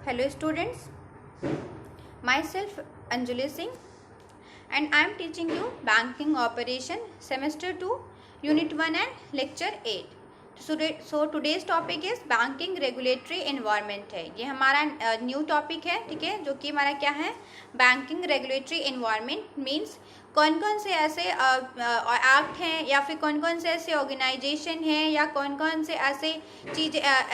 Hello students, myself Anjali Singh and I am teaching you Banking Operation Semester 2 Unit 1 and Lecture 8. So today's topic is Banking Regulatory Environment है. ये हमारा new topic है, ठीक है, जो कि हमारा क्या है, बैंकिंग रेगुलेटरी एनवायरनमेंट मीन्स कौन कौन से ऐसे एक्ट हैं या फिर कौन कौन से ऐसे ऑर्गेनाइजेशन हैं या कौन कौन से ऐसे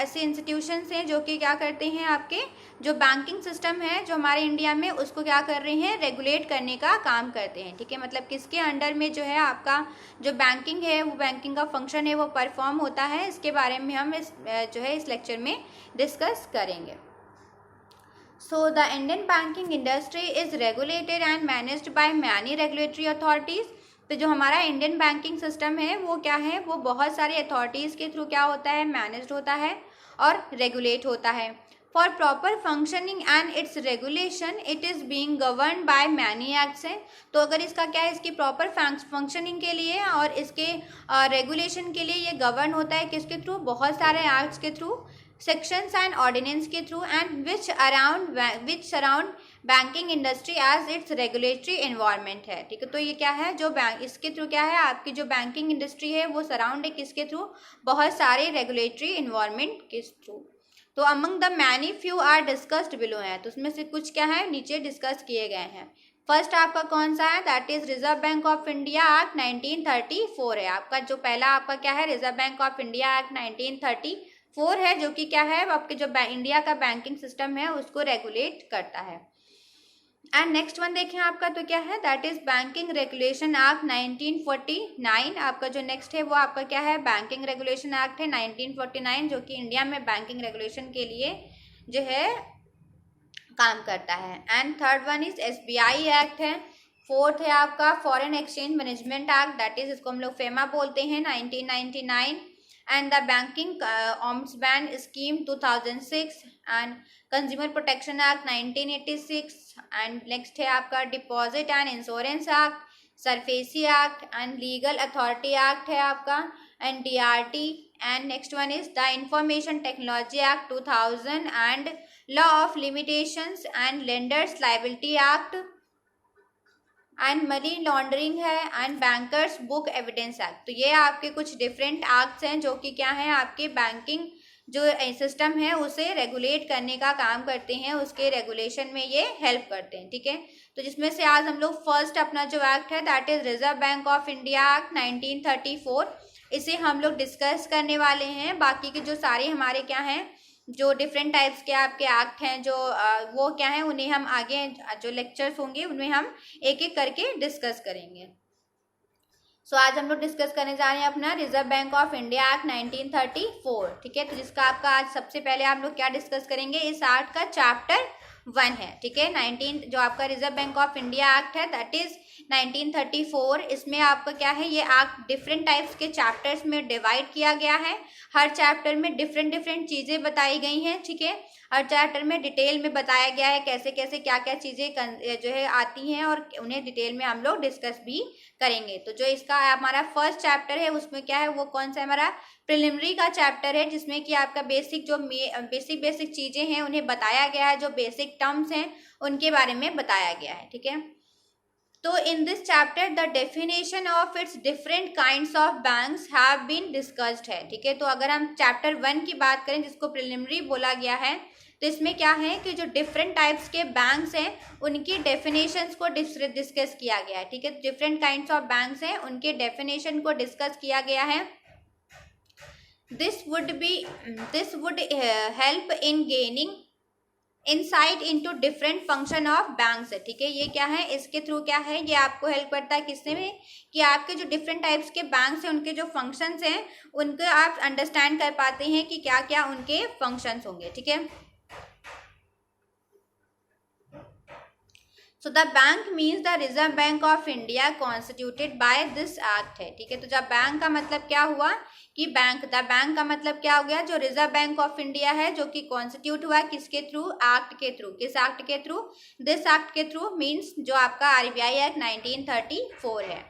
ऐसे इंस्टीट्यूशंस हैं जो कि क्या करते हैं, आपके जो बैंकिंग सिस्टम है जो हमारे इंडिया में उसको क्या कर रहे हैं, रेगुलेट करने का काम करते हैं. ठीक है, मतलब किसके अंडर में जो है आपका जो बैंकिंग है वो बैंकिंग का फंक्शन है वो परफॉर्म होता है, इसके बारे में हम इस लेक्चर में डिस्कस करेंगे. So the Indian banking industry is regulated and managed by many regulatory authorities. तो जो हमारा इंडियन बैंकिंग सिस्टम है वो क्या है, वो बहुत सारे अथॉरिटीज़ के थ्रू क्या होता है, मैनेज्ड होता है और रेगुलेट होता है. For proper functioning and it's regulation it is being govern by many acts है. तो अगर इसका क्या है, इसकी प्रॉपर फंक्शनिंग के लिए और इसके रेगुलेशन के लिए ये गवर्न होता है किसके थ्रू, बहुत सारे एक्ट्स के थ्रू, सेक्शंस एंड ऑर्डिनेंस के through and which surround banking industry as its regulatory environment है. ठीक है, तो ये क्या है, जो इसके थ्रू क्या है, आपकी जो बैंकिंग इंडस्ट्री है वो सराउंड है किसके थ्रू, बहुत सारे रेगुलेटरी एनवायरनमेंट के थ्रू. तो among the many few are discussed below है, तो उसमें से कुछ क्या है नीचे डिस्कस किए गए हैं. फर्स्ट आपका कौन सा है, that is reserve bank of India act 1934 है. आपका जो पहला आपका क्या है, reserve bank of India act 1934 है, जो कि क्या है, आपके जो इंडिया का बैंकिंग सिस्टम है उसको रेगुलेट करता है. एंड नेक्स्ट वन देखें आपका तो क्या है, that is banking regulation act 1949. आपका जो नेक्स्ट है वो आपका क्या है, बैंकिंग रेगुलेशन एक्ट है 1949, जो कि इंडिया में बैंकिंग रेगुलेशन के लिए जो है काम करता है. And third one is SBI act है. फोर्थ है आपका foreign exchange management act, that is इसको हम लोग फेमा बोलते हैं, 1999. and the banking ombudsman scheme 2006 and consumer protection act 1986. and next है आपका deposit and insurance act, surfacy act and legal authority act है आपका, and DRT. and next one is the information technology act 2000 and law of limitations and lenders liability act and money laundering है and bankers book evidence act. तो ये आपके कुछ different acts हैं जो कि क्या है, आपके बैंकिंग जो सिस्टम है उसे रेगुलेट करने का काम करते हैं, उसके रेगुलेशन में ये हेल्प करते हैं. ठीक है, तो जिसमें से आज हम लोग फर्स्ट अपना जो एक्ट है that is reserve bank of India act 1934, इसे हम लोग डिस्कस करने वाले हैं. बाकी के जो सारे हमारे क्या हैं, जो डिफरेंट टाइप्स के आपके एक्ट हैं जो वो क्या है, उन्हें हम आगे जो लेक्चर्स होंगे उनमें हम एक एक करके डिस्कस करेंगे. सो आज हम लोग डिस्कस करने जा रहे हैं अपना reserve bank of India act 1934. ठीक है, तो जिसका आपका आज सबसे पहले हम लोग क्या डिस्कस करेंगे, इस एक्ट का चैप्टर 1 है. ठीक है, 19 जो आपका reserve bank of India act है दैट इज 1934. इसमें आपका क्या है, ये एक्ट डिफरेंट टाइप्स के चैप्टर्स में डिवाइड किया गया है. हर चैप्टर में डिफरेंट चीज़ें बताई गई हैं. ठीक है, हर चैप्टर में डिटेल में बताया गया है कैसे कैसे क्या क्या चीज़ें जो है आती हैं और उन्हें डिटेल में हम लोग डिस्कस भी करेंगे. तो जो इसका हमारा फर्स्ट चैप्टर है उसमें क्या है, वो कौन सा हमारा प्रिलिमिनरी का चैप्टर है, जिसमें कि आपका बेसिक जो बेसिक चीज़ें हैं उन्हें बताया गया है, जो बेसिक टर्म्स हैं उनके बारे में बताया गया है. ठीक है, तो in this chapter the definition of its different kinds of banks have been discussed है. ठीक है, तो अगर हम चैप्टर 1 की बात करें जिसको प्रिलिमिनरी बोला गया है, तो इसमें क्या है कि जो डिफरेंट टाइप्स के बैंक्स हैं उनकी डेफिनेशंस को डिस्कस किया गया है. ठीक है, डिफरेंट काइंड्स ऑफ बैंक्स हैं उनके डेफिनेशन को डिस्कस किया गया है. This would help in gaining insight into different function of banks है. ठीक है, ये क्या है, इसके थ्रू क्या है, ये आपको हेल्प करता है किससे में, कि आपके जो डिफरेंट टाइप्स के बैंक्स हैं उनके जो फंक्शंस हैं उनको आप अंडरस्टैंड कर पाते हैं कि क्या क्या उनके फंक्शंस होंगे. ठीक है, so the bank means the reserve bank of India constituted by this act है. ठीक है, तो जब बैंक का मतलब क्या हुआ कि द बैंक का मतलब क्या हो गया, जो रिजर्व बैंक ऑफ इंडिया है जो कि कॉन्स्टिट्यूट हुआ किसके थ्रू, एक्ट के थ्रू. किस एक्ट के थ्रू, दिस एक्ट के थ्रू मीन्स जो आपका RBI एक्ट 1934 है.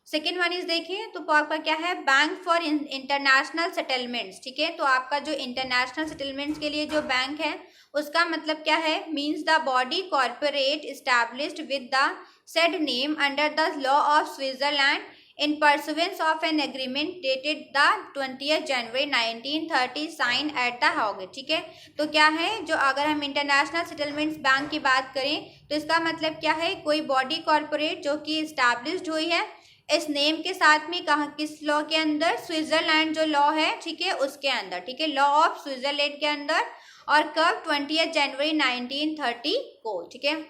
सेकेंड वन इज देखिए तो आपका क्या है, बैंक फॉर इंटरनेशनल सेटलमेंट्स, ठीक है। तो आपका जो इंटरनेशनल सेटलमेंट्स के लिए जो बैंक है उसका मतलब क्या है, means the body corporate established with the said name under the law of Switzerland in pursuance of an agreement dated the 20th January 1930 signed at the Hague, ठीक है। तो क्या है, जो अगर हम इंटरनेशनल सेटलमेंट्स बैंक की बात करें तो इसका मतलब क्या है, कोई बॉडी कॉर्पोरेट जो कि इस्टेब्लिश्ड हुई है इस नेम के साथ में, कहाँ, किस लॉ के अंदर, स्विट्जरलैंड जो लॉ है, ठीक है, उसके अंदर, ठीक है, लॉ ऑफ स्विट्जरलैंड के अंदर। और कब, 20 जनवरी 1930 को, ठीक है।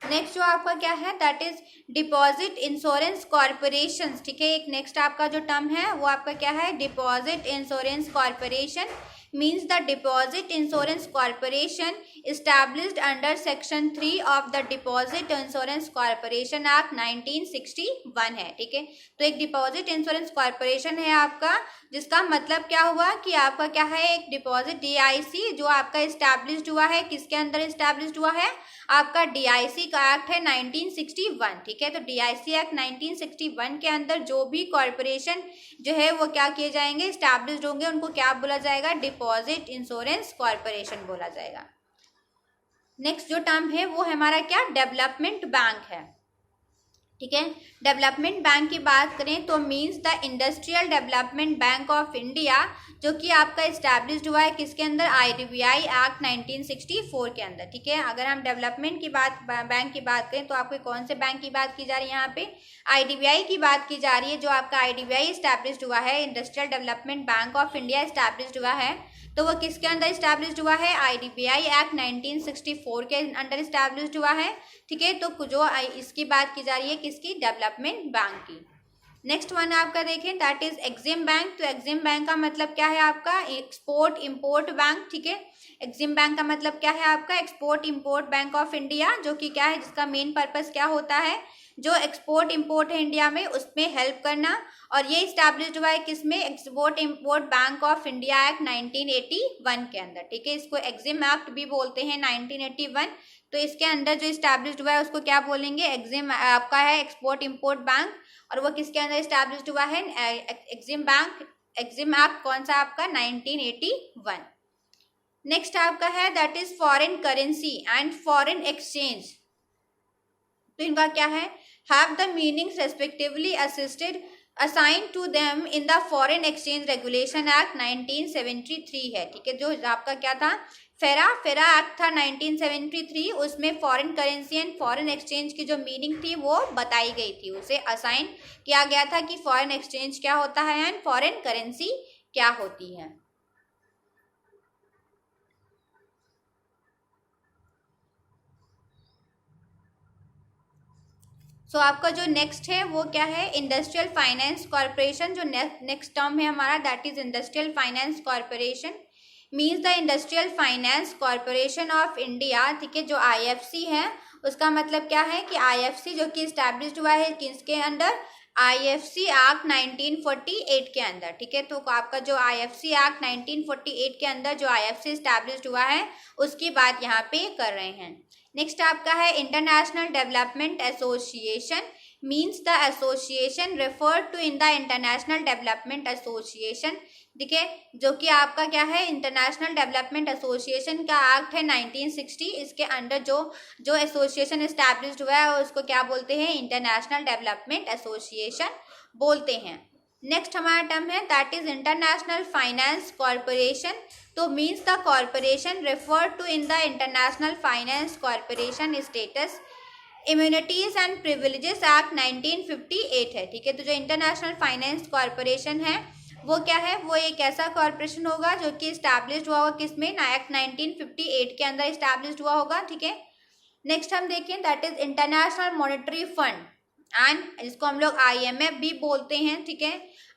नेक्स्ट जो आपका क्या है, that is deposit insurance corporation, ठीक है। एक नेक्स्ट आपका जो टर्म है वो आपका क्या है, deposit insurance corporation means the deposit insurance corporation established under section 3 of the deposit insurance corporation act 1961 है, ठीक है। तो एक डिपॉजिट इंश्योरेंस कॉर्पोरेशन है आपका, जिसका मतलब क्या हुआ कि आपका क्या है, एक डिपॉजिट DIC जो आपका इस्टेब्लिश्ड हुआ है, किसके अंदर इस्टेब्लिश्ड हुआ है, आपका DIC का एक्ट है 1961, ठीक है। तो DIC एक्ट 1961 के अंदर जो भी कॉर्पोरेशन जो है वो क्या किए जाएंगे, इस्टेब्लिश्ड होंगे, उनको क्या बोला जाएगा, डिपॉजिट इंश्योरेंस कॉर्पोरेशन बोला जाएगा। नेक्स्ट जो टर्म है वो हमारा क्या, डेवलपमेंट बैंक है, ठीक है। डेवलपमेंट बैंक की बात करें तो means the industrial development bank of India, जो कि आपका इस्टेब्लिश्ड हुआ है किसके अंदर, IDBI एक्ट 1964 के अंदर, ठीक है। अगर हम डेवलपमेंट की बात, बैंक की बात करें तो आपको कौन से बैंक की बात की जा रही है, यहाँ पे IDBI की बात की जा रही है। जो आपका IDBI इस्टेब्लिश्ड हुआ है, industrial development bank of India established हुआ है, तो वो किसके अंदर इस्टेब्लिश्ड हुआ है, IDBI एक्ट 1964 के अंडर इस्टेब्लिश्ड हुआ है, ठीक है। तो जो इसकी बात की जा रही है किसकी, डेवलपमेंट बैंक की। नेक्स्ट वन आपका देखें, दैट इज एग्जिम बैंक। तो एग्जिम बैंक का मतलब क्या है आपका, एक्सपोर्ट इंपोर्ट बैंक, ठीक है। एग्जिम बैंक का मतलब क्या है आपका, export import bank of India, जो कि क्या है, जिसका मेन पर्पस क्या होता है, जो एक्सपोर्ट इंपोर्ट है इंडिया में उसमें हेल्प करना। और ये इस्टेब्लिश्ड हुआ है किसमें, export import bank of India act 1981 के अंदर, ठीक है। इसको एग्जिम एक्ट भी बोलते हैं 1981। तो इसके अंदर जो इस्टेब्लिश्ड हुआ है उसको क्या बोलेंगे, एग्जिम आपका है एक्सपोर्ट इंपोर्ट बैंक, और वो किसके अंदर इस्टेब्लिश्ड हुआ है, एग्जिम बैंक, एग्जिम एक्ट कौन सा आपका, 1981। नेक्स्ट आपका है that is foreign currency and foreign exchange. तो इनका क्या है, have the meanings respectively assisted assign to them in the foreign exchange regulation act 1973 है, ठीक है। जो आपका क्या था, फेरा एक्ट था 1973, उसमें foreign currency and foreign exchange की जो मीनिंग थी वो बताई गई थी, उसे असाइन किया गया था कि फॉरेन एक्सचेंज क्या होता है एंड फॉरेन करेंसी क्या होती है। सो आपका जो नेक्स्ट है वो क्या है, इंडस्ट्रियल फाइनेंस कॉर्पोरेशन। जो नेक्स्ट टर्म है हमारा, that is industrial finance corporation means the industrial finance corporation of India, ठीक है। जो IFC है उसका मतलब क्या है कि IFC जो कि इस्टेब्लिश्ड हुआ है किसके अंडर, IFC एक्ट 1948 के अंदर, ठीक है। तो आपका जो IFC एक्ट 1948 के अंदर जो IFC इस्टेब्लिश्ड हुआ है उसकी बात यहाँ पे कर रहे हैं। नेक्स्ट आपका है international development association means the association refer to in the international development association, ठीक है। जो कि आपका क्या है, इंटरनेशनल डेवलपमेंट एसोसिएशन का एक्ट है 1960, इसके अंडर जो एसोसिएशन इस्टेब्लिश्ड हुआ है उसको क्या बोलते हैं, इंटरनेशनल डेवलपमेंट एसोसिएशन बोलते हैं। नेक्स्ट हमारा टर्म है that is international finance corporation. तो means the corporation refer to in the international finance corporation status immunities and privileges act 1958 है, ठीक है। तो जो इंटरनेशनल फाइनेंस कॉर्पोरेशन है वो क्या है, वो एक ऐसा कॉर्पोरेशन होगा जो कि इस्टेब्लिश्ड हुआ होगा किसमें, एक्ट 1958 के अंदर इस्टेब्लिश्ड हुआ होगा, ठीक है। नेक्स्ट हम देखें that is international monetary fund and जिसको हम लोग IMF भी बोलते हैं, ठीक है।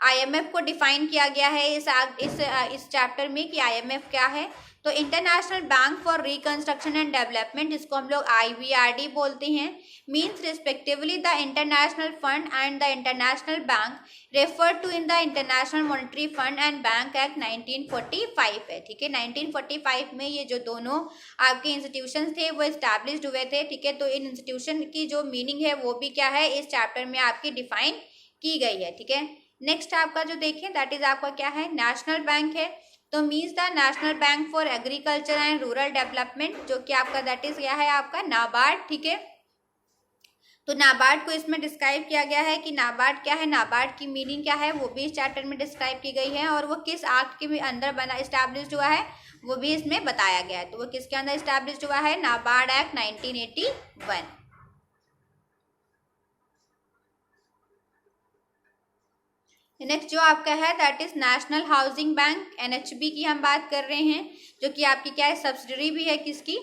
IMF को डिफाइन किया गया है इस चैप्टर में कि IMF क्या है। तो international bank for reconstruction and development, जिसको हम लोग IBRD बोलते हैं, means respectively the international fund and the international bank refer to in the international monetary fund and bank act 1945 है। ठीक है, 1945 में ये जो दोनों आपके इंस्टीट्यूशंस थे वो इस्टेब्लिश्ड हुए थे। ठीक है, तो इन इंस्टीट्यूशन की जो मीनिंग है वो भी क्या है, इस चैप्टर में आपकी डिफाइन की गई है। ठीक है, नेक्स्ट आपका जो देखें दैट इज आपका क्या है, नेशनल बैंक है। तो means the national bank for agriculture and rural development, जो कि आपका दैट इज क्या है, आपका नाबार्ड। ठीक है, तो नाबार्ड को इसमें डिस्क्राइब किया गया है कि नाबार्ड क्या है, नाबार्ड की मीनिंग क्या है, वो भी इस चैप्टर में डिस्क्राइब की गई है, और वो किस एक्ट के अंदर बना इस्टेब्लिश्ड हुआ है वो भी इसमें बताया गया है। तो वो किसके अंदर इस्टेब्लिश्ड हुआ है, नाबार्ड एक्ट 1981। नेक्स्ट जो आपका है that is national housing bank, NHB की हम बात कर रहे हैं, जो कि आपकी क्या है, सब्सिडरी भी है किसकी,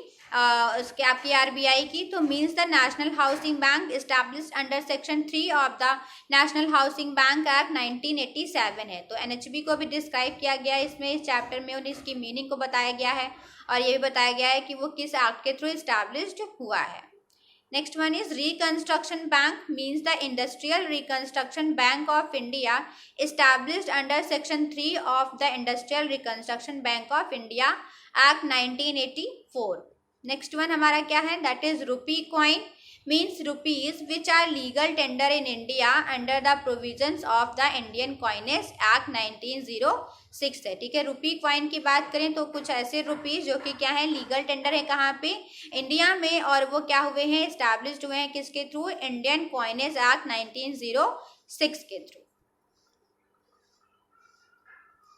उसके आपकी RBI की। तो means the national housing bank established under section 3 of the national housing bank act 1987 है। तो NHB को भी डिस्क्राइब किया गया है इसमें, इस चैप्टर में, और इसकी मीनिंग को बताया गया है, और ये भी बताया गया है कि वो किस एक्ट के थ्रू इस्टेब्लिश्ड हुआ है। Next one is Reconstruction Bank, means the Industrial Reconstruction Bank of India established under Section 3 of the Industrial Reconstruction Bank of India Act 1984. Next one हमारा क्या है, that is rupee coin, means rupees which are legal tender in India under the provisions of the Indian Coinage Act 1906 है। ठीक है, rupee coin की बात करें तो कुछ ऐसे रुपीज जो कि क्या है, लीगल टेंडर है कहाँ पे, इंडिया में, और वो क्या हुए हैं, एस्टैब्लिश्ड हुए हैं किसके थ्रू, इंडियन कॉइनेज एक्ट 1906 के थ्रू।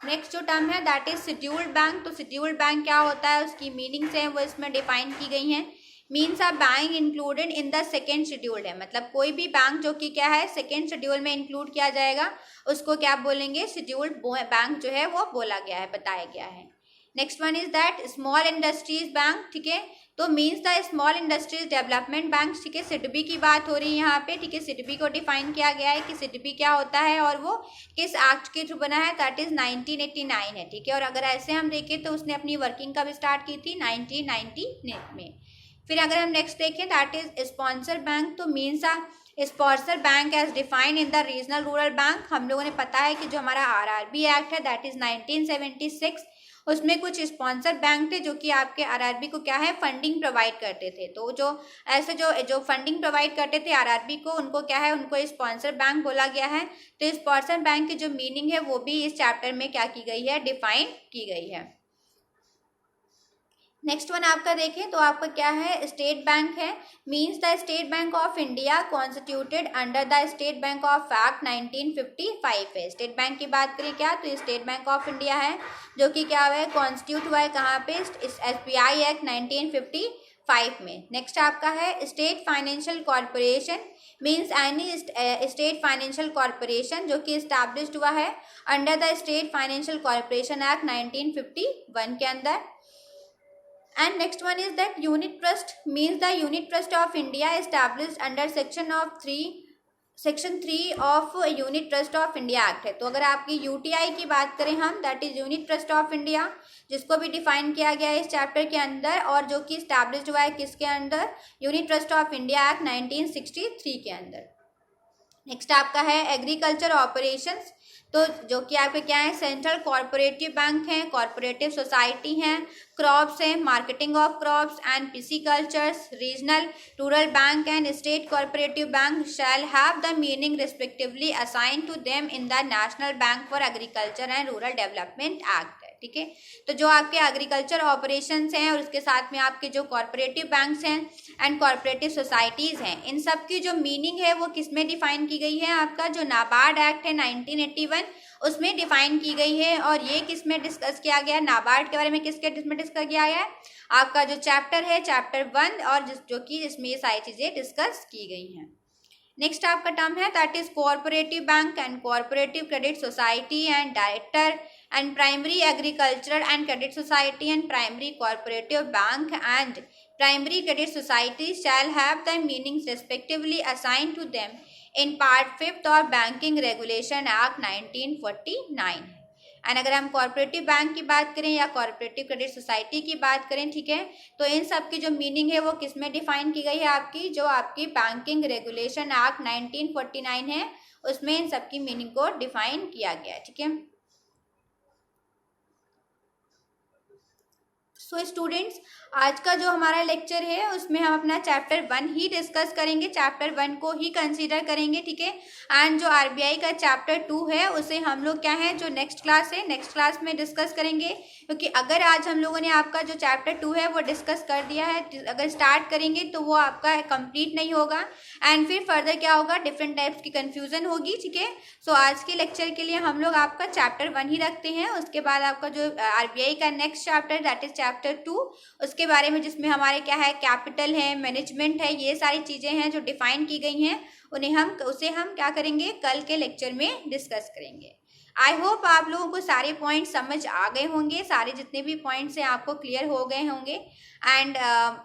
नेक्स्ट जो टर्म है दैट इज शेड्यूल्ड बैंक। तो शेड्यूल्ड बैंक क्या होता है, उसकी मीनिंग्स हैं वो इसमें डिफाइन की गई हैं। Means a bank included in the second scheduled है, मतलब कोई भी बैंक जो कि क्या है, सेकेंड शेड्यूल में इंक्लूड किया जाएगा उसको क्या बोलेंगे, शेड्यूल्ड बैंक जो है वो बोला गया है, बताया गया है। Next one is that small industries bank. ठीक है, तो means the small industries development bank. ठीक है, सिडबी की बात हो रही है यहाँ पे। ठीक है, सिडबी को डिफाइन किया गया है कि सिडबी क्या होता है और वो किस एक्ट के थ्रू बना है, दैट इज 1989 है। ठीक है, और अगर ऐसे हम देखें तो उसने अपनी वर्किंग कब स्टार्ट की थी, 1990 में। फिर अगर हम नेक्स्ट देखें दैट इज स्पॉन्सर बैंक। तो means sponsor bank as defined in the regional rural bank. हम लोगों ने पता है कि जो हमारा RRB एक्ट है दैट इज 1976, उसमें कुछ स्पॉन्सर बैंक थे जो कि आपके RRB को क्या है, फंडिंग प्रोवाइड करते थे। तो जो ऐसे जो फंडिंग प्रोवाइड करते थे RRB को, उनको क्या है, उनको स्पॉन्सर बैंक बोला गया है। तो स्पॉन्सर बैंक की जो मीनिंग है वो भी इस चैप्टर में क्या की गई है, डिफाइन की गई है। नेक्स्ट वन आपका देखें तो आपका क्या है, स्टेट बैंक है। Means the state bank of India constituted under the state bank of act 1955 है। स्टेट बैंक की बात करें क्या, तो स्टेट बैंक ऑफ इंडिया है जो कि क्या हुआ है, कॉन्स्टिट्यूट हुआ है कहाँ पे, SBI एक्ट 1955 में। नेक्स्ट आपका है state financial corporation. Means any state financial corporation जो कि इस्टेब्लिश्ड हुआ है under the state financial corporation act 1951 के अंदर। And next one is that unit trust, means the unit trust of India established under section 3 of unit trust of India act है। तो अगर आपकी UTI की बात करें हम, that is unit trust of India, जिसको भी डिफाइन किया गया है इस चैप्टर के अंदर, और जो कि स्टैब्लिश्ड हुआ है किसके अंदर, unit trust of India act 1963 के अंदर। नेक्स्ट आपका है एग्रीकल्चर ऑपरेशंस। तो जो कि आपके क्या है, सेंट्रल कॉर्पोरेटिव बैंक है, कॉर्पोरेटिव सोसाइटी हैं, क्रॉप्स हैं, marketing of crops and piscicultures, regional rural bank and state corporative bank shall have the meaning respectively assign to them in the national bank for agriculture and rural development act है। ठीक है, तो जो आपके agriculture operations हैं और उसके साथ में आपके जो कॉर्पोरेटिव बैंक्स हैं एंड कॉर्पोरेटिव सोसाइटीज़ हैं, इन सब की जो मीनिंग है वो किस में डिफाइन की गई है, आपका जो नाबार्ड एक्ट है 1981 उसमें डिफाइन की गई है। और ये किस में डिस्कस किया गया है, नाबार्ड के बारे में किसके में डिस्कस किया गया है, आपका जो चैप्टर है चैप्टर 1, और जो कि इसमें ये सारी चीज़ें डिस्कस की गई हैं। नेक्स्ट आपका टर्म है that is cooperative bank and cooperative credit society and director and primary agricultural and credit society and primary cooperative bank and primary credit society shall have the meanings respectively assigned to them in part 5th of Banking Regulation Act 1949। And अगर हम corporative bank की बात करें या corporative credit society की बात करें, ठीक है, तो इन सब की जो मीनिंग है वो किस में डिफाइन की गई है आपकी, जो आपकी बैंकिंग रेगुलेशन एक्ट 1949 है उसमें इन सब की मीनिंग को डिफाइन किया गया है, ठीक है। सो स्टूडेंट्स, आज का जो हमारा लेक्चर है उसमें हम अपना चैप्टर 1 ही डिस्कस करेंगे, चैप्टर 1 को ही कंसीडर करेंगे, ठीक है। एंड जो आरबीआई का चैप्टर 2 है उसे हम लोग क्या है, जो नेक्स्ट क्लास है, नेक्स्ट क्लास में डिस्कस करेंगे, क्योंकि अगर आज हम लोगों ने आपका जो चैप्टर 2 है वो डिस्कस कर दिया है, अगर स्टार्ट करेंगे तो वो आपका कंप्लीट नहीं होगा एंड फिर फर्दर क्या होगा, डिफरेंट टाइप्स की कन्फ्यूजन होगी, ठीक है। सो आज के लेक्चर के लिए हम लोग आपका चैप्टर 1 ही रखते हैं, उसके बाद आपका जो आरबीआई का next chapter that is chapter 2, उसके बारे में जिसमें हमारे क्या है, कैपिटल है, मैनेजमेंट है, ये सारी चीजें हैं जो डिफाइन की गई हैं, उसे हम क्या करेंगे, कल के लेक्चर में डिस्कस करेंगे। आई होप आप लोगों को सारे पॉइंट समझ आ गए होंगे, सारे जितने भी पॉइंट्स हैं आपको क्लियर हो गए होंगे एंड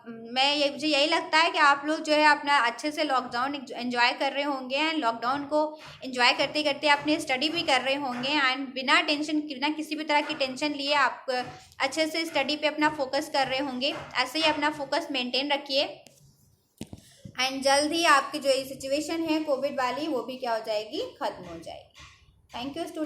मुझे यही लगता है कि आप लोग जो है अपना अच्छे से लॉकडाउन एंजॉय कर रहे होंगे एंड लॉकडाउन को एंजॉय करते करते अपनी स्टडी भी कर रहे होंगे एंड बिना किसी भी तरह की टेंशन लिए आप अच्छे से स्टडी पे अपना फोकस कर रहे होंगे। ऐसे ही अपना फोकस मेंटेन रखिए एंड जल्द ही आपकी जो ये सिचुएशन है कोविड वाली वो भी क्या हो जाएगी, खत्म हो जाएगी। Thank you student.